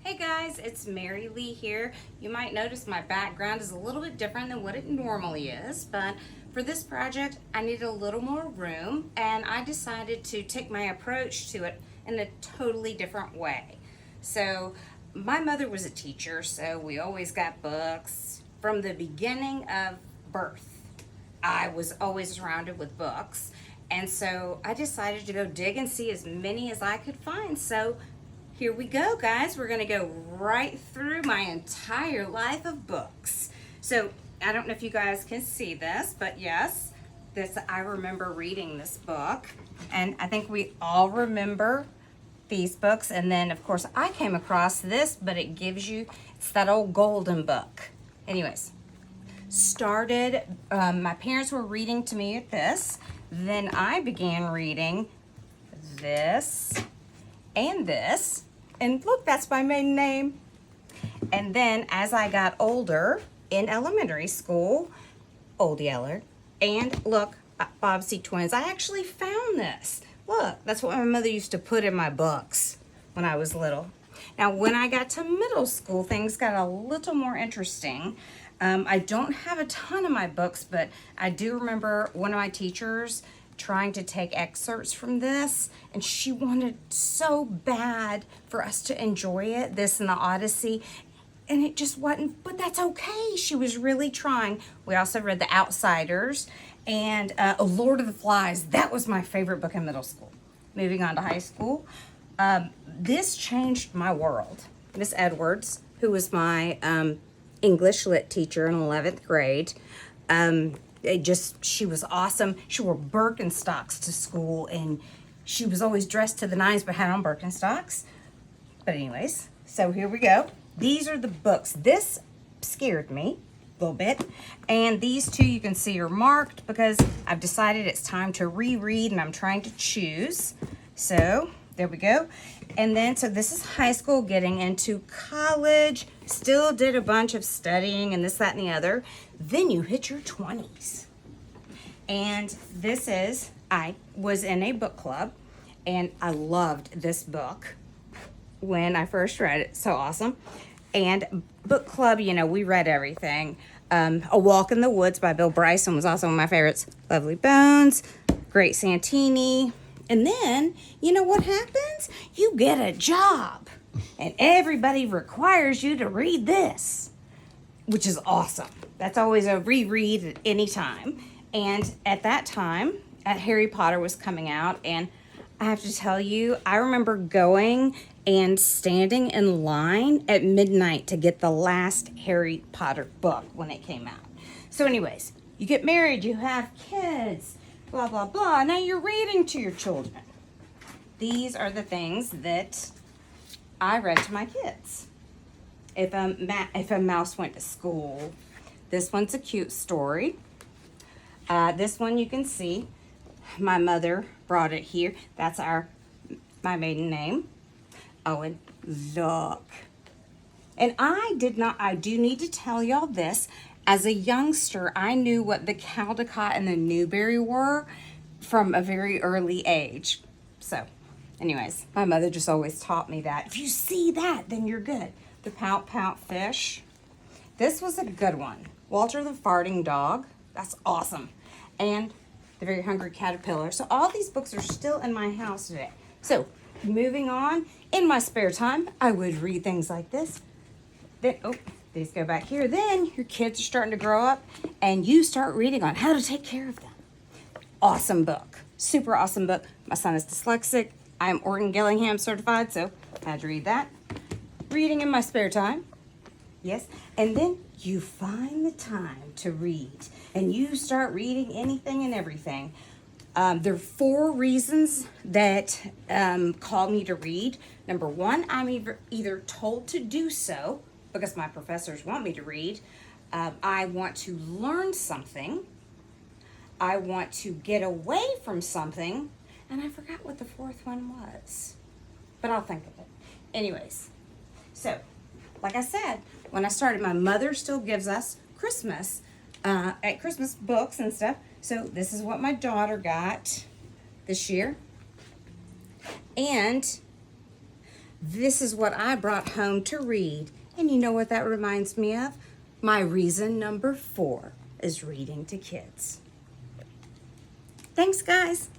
Hey guys, it's Mary Lee here. You might notice my background is a little bit different than what it normally is, but for this project I needed a little more room and I decided to take my approach to it in a totally different way. So my mother was a teacher, so we always got books from the beginning of birth. I was always surrounded with books. And so I decided to go dig and see as many as I could find. So here we go, guys. We're going to go right through my entire life of books. So I don't know if you guys can see this, but yes, I remember reading this book. And I think we all remember these books. And then, of course, I came across this, but it gives you, it's that old golden book. Anyways, my parents were reading to me at this. Then I began reading this and this. And look, that's my maiden name. And then as I got older in elementary school, Old Yeller, and look, Bobbsey Twins, I actually found this. Look, that's what my mother used to put in my books when I was little. Now, when I got to middle school, things got a little more interesting. I don't have a ton of my books, but I do remember one of my teachers trying to take excerpts from this, and she wanted so bad for us to enjoy it, this and the Odyssey, and it just wasn't, but that's okay. She was really trying. We also read The Outsiders and Lord of the Flies. That was my favorite book in middle school. Moving on to high school, this changed my world. Miss Edwards, who was my English lit teacher in 11th grade. She was awesome. She wore Birkenstocks to school, and she was always dressed to the nines but had on Birkenstocks. But anyways, so here we go. These are the books. This scared me a little bit. And these two you can see are marked because I've decided it's time to reread and I'm trying to choose. So there we go. And then, so this is high school, getting into college, still did a bunch of studying and this, that, and the other. Then you hit your 20s. And this is, I was in a book club and I loved this book when I first read it. So awesome. And book club, you know, we read everything. A Walk in the Woods by Bill Bryson was also one of my favorites. Lovely Bones, Great Santini. And then, you know what happens? You get a job. And everybody requires you to read this, which is awesome. That's always a reread at any time. And at that time, Harry Potter was coming out. And I have to tell you, I remember going and standing in line at midnight to get the last Harry Potter book when it came out. So anyways, you get married, you have kids, blah, blah, blah. Now you're reading to your children. These are the things that I read to my kids. If a mouse went to school. This one's a cute story. This one you can see. My mother brought it here. That's my maiden name. Oh, and look. And I do need to tell y'all this. As a youngster, I knew what the Caldecott and the Newberry were from a very early age. So, anyways, my mother just always taught me that. If you see that, then you're good. The Pout Pout Fish. This was a good one. Walter the Farting Dog. That's awesome. And The Very Hungry Caterpillar. So all these books are still in my house today. So, moving on, in my spare time, I would read things like this. Then, these go back here. Then your kids are starting to grow up and you start reading on how to take care of them. Awesome book. Super awesome book. My son is dyslexic. I'm Orton Gillingham certified, so I had to read that. Reading in my spare time. Yes. And then you find the time to read and you start reading anything and everything. There are 4 reasons that call me to read. Number 1, I'm either told to do so because my professors want me to read. I want to learn something. I want to get away from something. And I forgot what the 4th one was. But I'll think of it. Anyways, so like I said, when I started, my mother still gives us Christmas, at Christmas books and stuff. So this is what my daughter got this year. And this is what I brought home to read. And you know what that reminds me of? My reason number 4 is reading to kids. Thanks, guys.